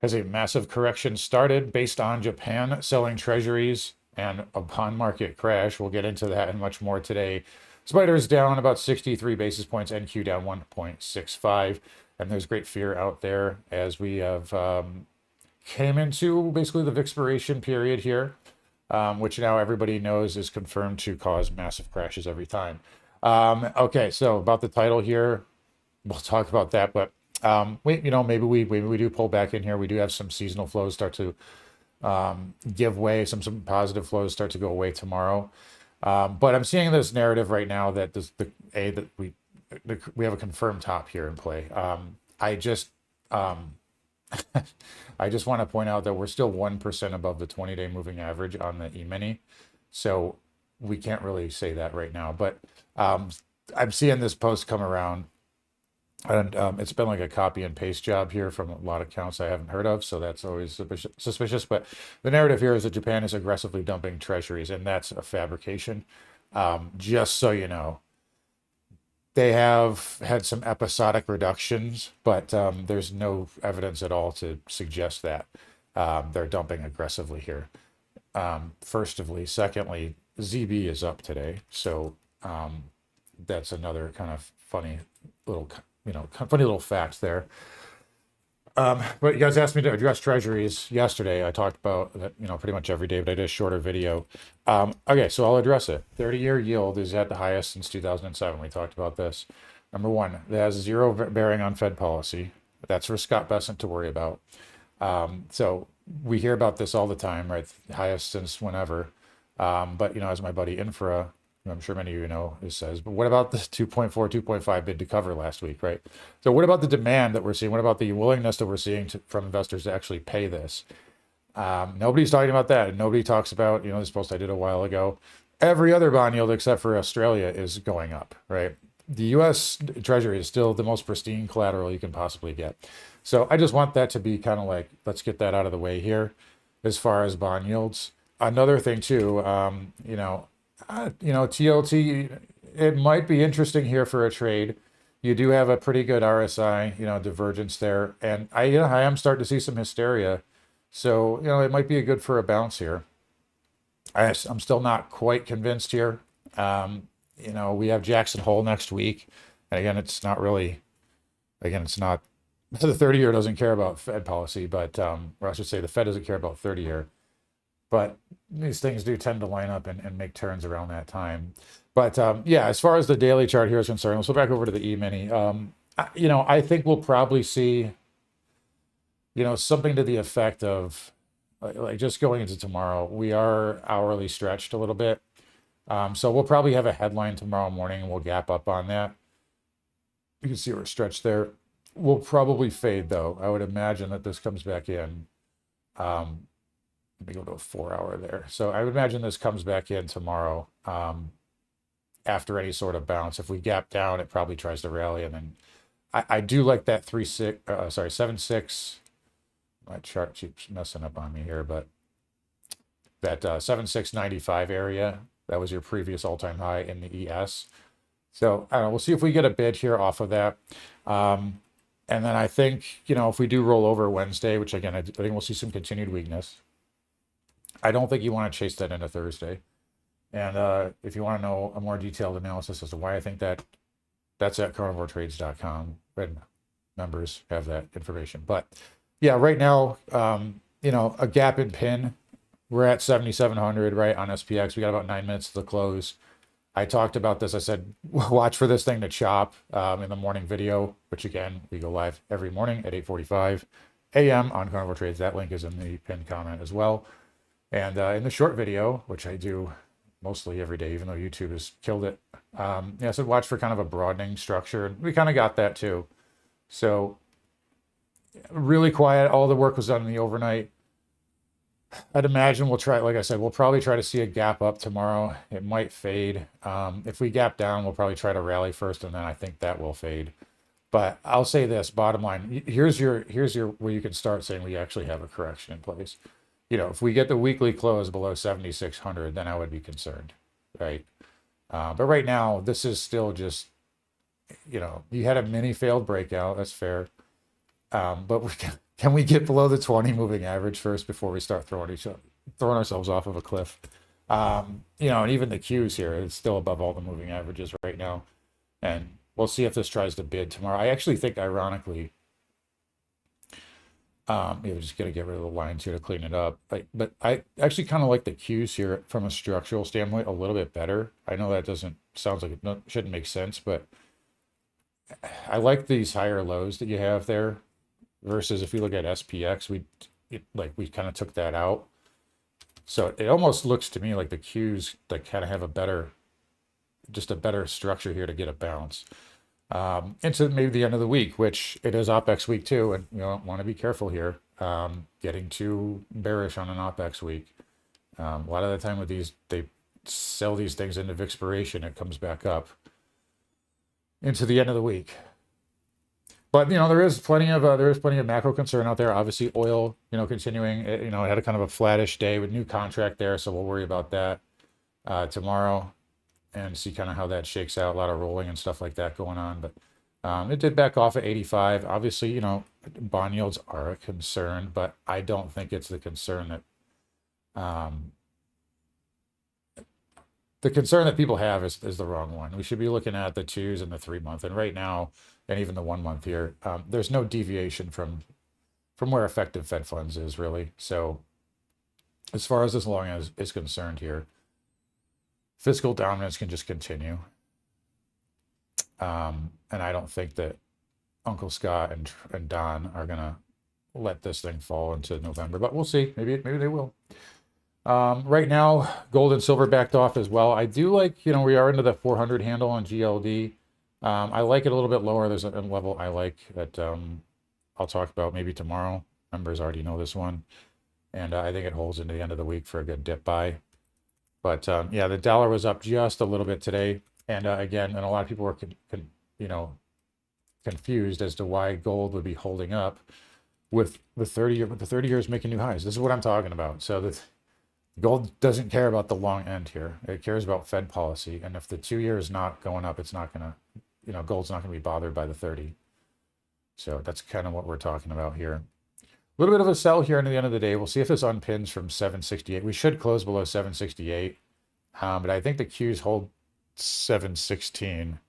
has a massive correction started based on Japan selling treasuries and upon market crash. We'll get into that and much more today. Spiders down about 63 basis points, NQ down 1.65. And there's great fear out there as we have came into basically the expiration period here, which now everybody knows is confirmed to cause massive crashes every time. Okay, so about the title here, we'll talk about that, but maybe we do pull back in here. We do have some seasonal flows start to give way. Some positive flows start to go away tomorrow. But I'm seeing this narrative right now that we have a confirmed top here in play. I just I just want to point out that we're still 1% above the 20-day moving average on the E-mini, so we can't really say that right now. But I'm seeing this post come around. And it's been like a copy and paste job here from a lot of accounts I haven't heard of, so that's always suspicious. But the narrative here is that Japan is aggressively dumping treasuries, and that's a fabrication. Just so you know, they have had some episodic reductions, but there's no evidence at all to suggest that they're dumping aggressively here. Firstly, secondly, ZB is up today, so that's another kind of funny little fact there. But you guys asked me to address treasuries yesterday. I talked about that, pretty much every day, but I did a shorter video. Okay, so I'll address it. 30-year yield is at the highest since 2007. We talked about this. Number one, it has zero bearing on Fed policy. That's for Scott Bessent to worry about. So we hear about this all the time, right? Highest since whenever. But, as my buddy Infra, I'm sure many of you know, it says, but what about this 2.4, 2.5 bid to cover last week, right? So what about the demand that we're seeing? What about the willingness that we're seeing from investors to actually pay this? Nobody's talking about that. Nobody talks about, this post I did a while ago. Every other bond yield except for Australia is going up, right? The U.S. Treasury is still the most pristine collateral you can possibly get. So I just want that to be kind of like, let's get that out of the way here as far as bond yields. Another thing too, TLT, it might be interesting here for a trade. You do have a pretty good RSI, divergence there. And I am starting to see some hysteria. So, it might be good for a bounce here. I'm still not quite convinced here. We have Jackson Hole next week. And again, it's not, the 30-year doesn't care about Fed policy, but, or I should say the Fed doesn't care about 30-year. But these things do tend to line up and make turns around that time. But as far as the daily chart here is concerned, let's go back over to the E-mini. I think we'll probably see, something to the effect of, like just going into tomorrow, we are hourly stretched a little bit. So we'll probably have a headline tomorrow morning and we'll gap up on that. You can see we're stretched there. We'll probably fade though. I would imagine that this comes back in. Let me go to a 4-hour there. So I would imagine this comes back in tomorrow after any sort of bounce. If we gap down, it probably tries to rally. And then I do like that 7.6. My chart keeps messing up on me here, but that 7.695 area, that was your previous all-time high in the ES. So I don't know, we'll see if we get a bid here off of that. And then I think, if we do roll over Wednesday, which again, I think we'll see some continued weakness. I don't think you want to chase that into Thursday. And if you want to know a more detailed analysis as to why I think that, that's at carnivoretrades.com. Red members have that information. But yeah, right now, a gap in pin. We're at 7,700, right, on SPX. We got about 9 minutes to the close. I talked about this. I said, watch for this thing to chop in the morning video, which again, we go live every morning at 8:45 a.m. on Carnivore Trades. That link is in the pinned comment as well. And in the short video, which I do mostly every day, even though YouTube has killed it, I said watch for kind of a broadening structure. And we kind of got that too. So really quiet. All the work was done in the overnight. I'd imagine we'll try, like I said, we'll probably try to see a gap up tomorrow. It might fade. If we gap down, we'll probably try to rally first, and then I think that will fade. But I'll say this, bottom line, here's your where you can start saying we actually have a correction in place. If we get the weekly close below 7,600, then I would be concerned, right? But right now, this is still just, you had a mini failed breakout. That's fair. But Can we get below the 20 moving average first before we start throwing ourselves off of a cliff? And even the Qs here, it's still above all the moving averages right now. And we'll see if this tries to bid tomorrow. I actually think, ironically, we're just gonna get rid of the lines here to clean it up. But I actually kind of like the Qs here from a structural standpoint a little bit better. I know that sounds like it shouldn't make sense, but I like these higher lows that you have there versus if you look at SPX, we kind of took that out. So it almost looks to me like the Qs that kind of have a better structure here to get a bounce into maybe the end of the week, which it is OPEX week too, and want to be careful here, getting too bearish on an OPEX week. A lot of the time with these, they sell these things into expiration, it comes back up into the end of the week. But there is plenty of macro concern out there. Obviously, oil, continuing. It had a kind of a flattish day with new contract there, so we'll worry about that tomorrow and see kind of how that shakes out. A lot of rolling and stuff like that going on, but it did back off at 85. Obviously, bond yields are a concern, but I don't think it's the concern that people have is the wrong one. We should be looking at the 2s and the 3-month, and right now, and even the 1-month here, there's no deviation from where effective Fed funds is really. So as far as this long as is concerned here, fiscal dominance can just continue. And I don't think that Uncle Scott and Don are gonna let this thing fall into November, but we'll see. Maybe they will. Right now, gold and silver backed off as well. I do like, we are into the 400 handle on GLD. I like it a little bit lower. There's a level I like that I'll talk about maybe tomorrow. Members already know this one. And I think it holds into the end of the week for a good dip buy. But yeah, the dollar was up just a little bit today. And again, and a lot of people were confused as to why gold would be holding up with the 30 years making new highs. This is what I'm talking about. So gold doesn't care about the long end here. It cares about Fed policy. And if the 2 year is not going up, it's not going to, gold's not going to be bothered by the 30. So that's kind of what we're talking about here. A little bit of a sell here into the end of the day. We'll see if this unpins from 768. We should close below 768. But I think the Qs hold 716.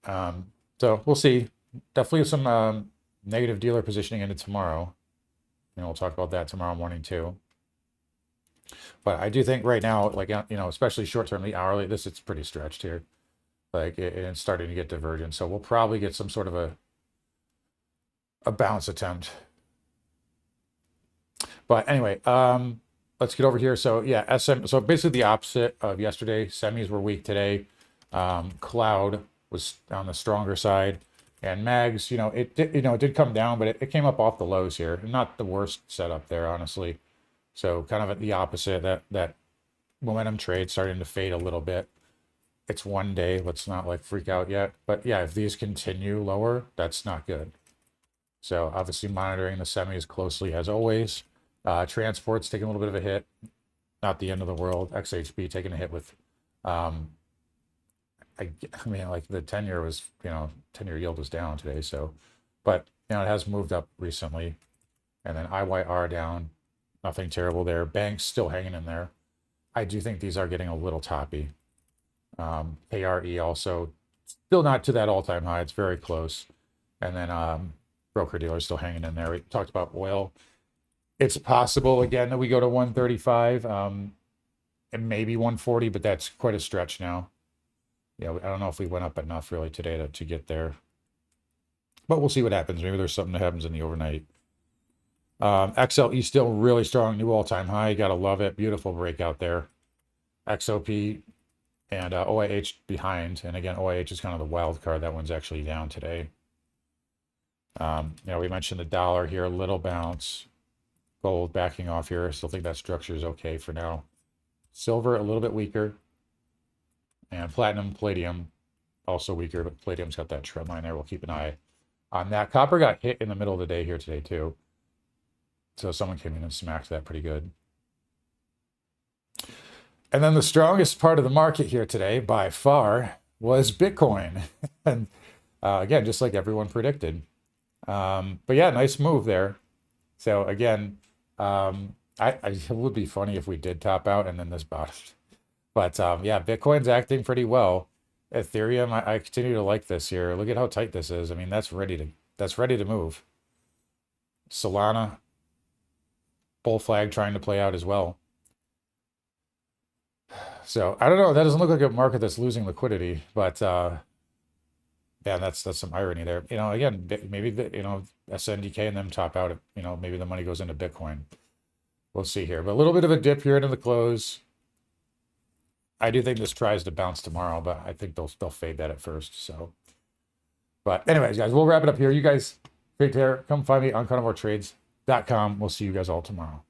So we'll see. Definitely some negative dealer positioning into tomorrow. And we'll talk about that tomorrow morning too. But I do think right now, especially short term, the hourly, it's pretty stretched here. It's starting to get divergent. So we'll probably get some sort of a bounce attempt. But anyway, let's get over here. So yeah, so basically the opposite of yesterday. Semis were weak today. Cloud was on the stronger side. And mags, it did come down, but it came up off the lows here. Not the worst setup there, honestly. So kind of at the opposite, that momentum trade starting to fade a little bit. It's one day. Let's not freak out yet. But yeah, if these continue lower, that's not good. So obviously monitoring the semis closely as always. Transport's taking a little bit of a hit. Not the end of the world. XHB taking a hit with, I mean, the 10-year was, 10-year yield was down today. So, but, it has moved up recently. And then IYR down. Nothing terrible there. Banks still hanging in there. I do think these are getting a little toppy. KRE also still not to that all-time high. It's very close. And then broker dealers still hanging in there. We talked about oil. It's possible again that we go to 135 and maybe 140, but that's quite a stretch now. Yeah, I don't know if we went up enough really today to get there. But we'll see what happens. Maybe there's something that happens in the overnight. XLE still really strong, new all-time high. Gotta love it. Beautiful breakout there. XOP and OIH behind. And again, OIH is kind of the wild card. That one's actually down today. We mentioned the dollar here, a little bounce. Gold backing off here. Still think that structure is okay for now. Silver a little bit weaker. And platinum, palladium also weaker, but palladium's got that trend line there. We'll keep an eye on that. Copper got hit in the middle of the day here today too. So someone came in and smacked that pretty good. And then the strongest part of the market here today, by far, was Bitcoin. And again, just like everyone predicted, But yeah, nice move there. So again, it would be funny if we did top out and then this bottomed. But yeah, Bitcoin's acting pretty well. Ethereum, I continue to like this here. Look at how tight this is. I mean, that's ready to move. Solana, bull flag trying to play out as well. So I don't know. That doesn't look like a market that's losing liquidity, but yeah, that's some irony there. You know, again, maybe SNDK and them top out. Maybe the money goes into Bitcoin. We'll see here, but a little bit of a dip here into the close. I do think this tries to bounce tomorrow, but I think they'll fade that at first. So, but anyways, guys, we'll wrap it up here. You guys take care. Come find me on carnivoretrades.com. We'll see you guys all tomorrow.